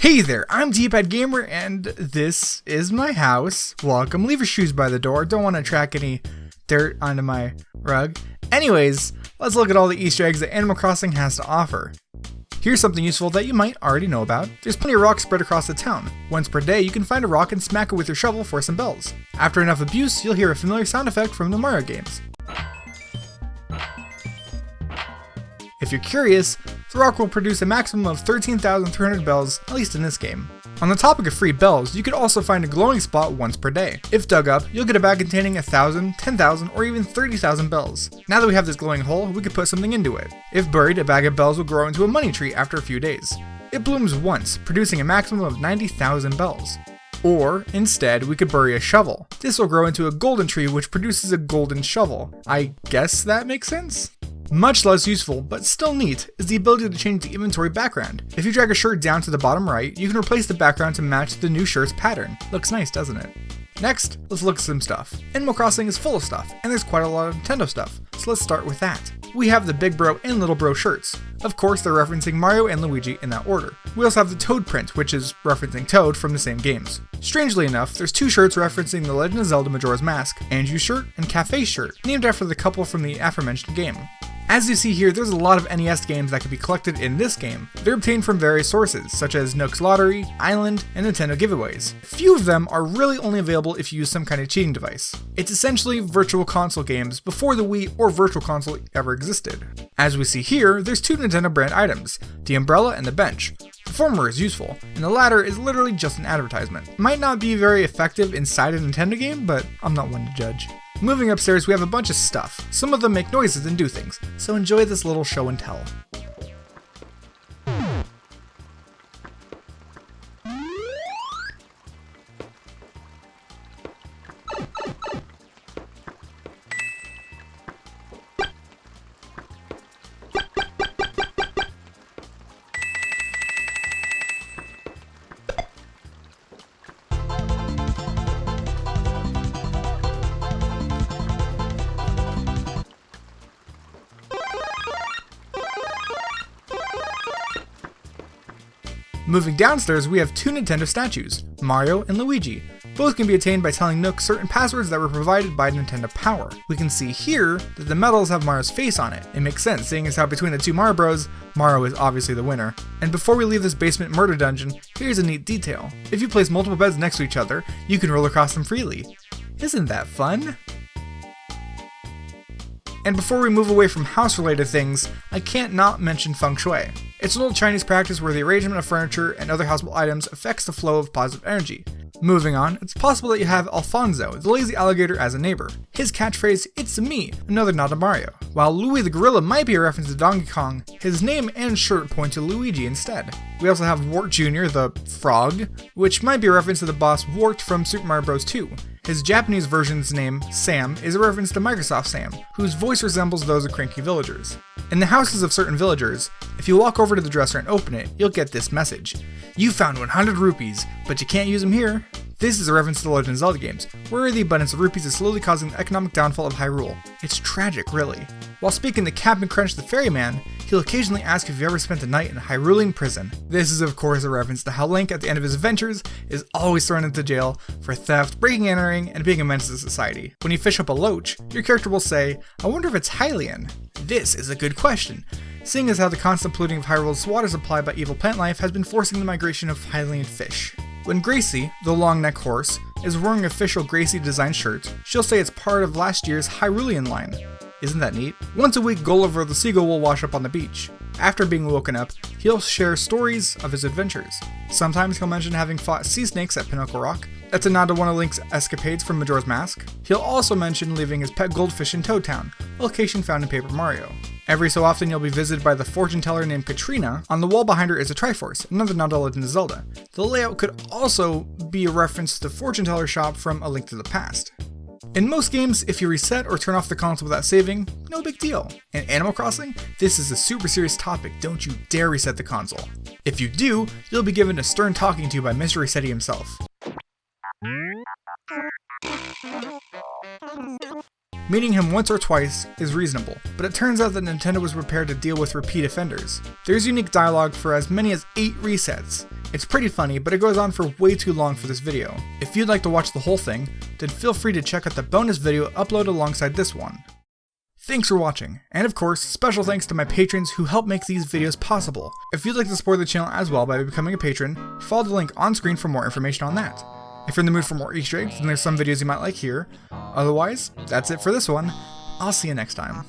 Hey there, I'm DPadGamer, and this is my house. Welcome. Leave your shoes by the door. Don't want to track any dirt onto my rug. Anyways, let's look at all the Easter eggs that Animal Crossing has to offer. Here's something useful that you might already know about. There's plenty of rocks spread across the town. Once per day, you can find a rock and smack it with your shovel for some bells. After enough abuse, you'll hear a familiar sound effect from the Mario games. If you're curious, the rock will produce a maximum of 13,300 bells, at least in this game. On the topic of free bells, you could also find a glowing spot once per day. If dug up, you'll get a bag containing 1,000, 10,000, or even 30,000 bells. Now that we have this glowing hole, we could put something into it. If buried, a bag of bells will grow into a money tree after a few days. It blooms once, producing a maximum of 90,000 bells. Or, instead, we could bury a shovel. This will grow into a golden tree which produces a golden shovel. I guess that makes sense? Much less useful, but still neat, is the ability to change the inventory background. If you drag a shirt down to the bottom right, you can replace the background to match the new shirt's pattern. Looks nice, doesn't it? Next, let's look at some stuff. Animal Crossing is full of stuff, and there's quite a lot of Nintendo stuff, so let's start with that. We have the Big Bro and Little Bro shirts. Of course, they're referencing Mario and Luigi in that order. We also have the Toad print, which is referencing Toad from the same games. Strangely enough, there's two shirts referencing The Legend of Zelda Majora's Mask, Anju's shirt and Cafe's shirt, named after the couple from the aforementioned game. As you see here, there's a lot of NES games that can be collected in this game. They're obtained from various sources, such as Nook's Lottery, Island, and Nintendo giveaways. Few of them are really only available if you use some kind of cheating device. It's essentially virtual console games before the Wii or Virtual Console ever existed. As we see here, there's two Nintendo brand items, the umbrella and the bench. The former is useful, and the latter is literally just an advertisement. It might not be very effective inside a Nintendo game, but I'm not one to judge. Moving upstairs, we have a bunch of stuff. Some of them make noises and do things, so enjoy this little show and tell. Moving downstairs, we have two Nintendo statues, Mario and Luigi. Both can be attained by telling Nook certain passwords that were provided by Nintendo Power. We can see here that the medals have Mario's face on it. It makes sense, seeing as how between the two Mario Bros, Mario is obviously the winner. And before we leave this basement murder dungeon, here's a neat detail. If you place multiple beds next to each other, you can roll across them freely. Isn't that fun? And before we move away from house-related things, I can't not mention feng shui. It's an old Chinese practice where the arrangement of furniture and other household items affects the flow of positive energy. Moving on, it's possible that you have Alfonso, the lazy alligator, as a neighbor. His catchphrase, "It's me," another nod to Mario. While Louie the gorilla might be a reference to Donkey Kong, his name and shirt point to Luigi instead. We also have Wart Jr., the frog, which might be a reference to the boss Wart from Super Mario Bros. 2. His Japanese version's name, Sam, is a reference to Microsoft Sam, whose voice resembles those of cranky villagers. In the houses of certain villagers, if you walk over to the dresser and open it, you'll get this message. You found 100 rupees, but you can't use them here. This is a reference to the Legend of Zelda games, where the abundance of rupees is slowly causing the economic downfall of Hyrule. It's tragic, really. While speaking to Captain Crunch the Ferryman, he'll occasionally ask if you ever spent a night in a Hyrulean prison. This is of course a reference to how Link at the end of his adventures is always thrown into jail for theft, breaking and entering, and being a menace to society. When you fish up a loach, your character will say, "I wonder if it's Hylian." This is a good question, seeing as how the constant polluting of Hyrule's water supply by evil plant life has been forcing the migration of Hylian fish. When Gracie, the long-neck horse, is wearing an official Gracie-designed shirt, she'll say it's part of last year's Hyrulean line. Isn't that neat? Once a week, Gulliver the seagull will wash up on the beach. After being woken up, he'll share stories of his adventures. Sometimes he'll mention having fought sea snakes at Pinnacle Rock. That's a nod to one of Link's escapades from Majora's Mask. He'll also mention leaving his pet goldfish in Toad Town, a location found in Paper Mario. Every so often you'll be visited by the fortune teller named Katrina. On the wall behind her is a Triforce, another nod to Legend of Zelda. The layout could also be a reference to the fortune teller shop from A Link to the Past. In most games, if you reset or turn off the console without saving, no big deal. In Animal Crossing, this is a super serious topic, don't you dare reset the console. If you do, you'll be given a stern talking to by Mr. Resetti himself. Meeting him once or twice is reasonable, but it turns out that Nintendo was prepared to deal with repeat offenders. There's unique dialogue for as many as 8 resets, It's pretty funny, but it goes on for way too long for this video. If you'd like to watch the whole thing, then feel free to check out the bonus video uploaded alongside this one. Thanks for watching, and of course, special thanks to my patrons who help make these videos possible. If you'd like to support the channel as well by becoming a patron, follow the link on screen for more information on that. If you're in the mood for more Easter eggs, then there's some videos you might like here. Otherwise, that's it for this one. I'll see you next time.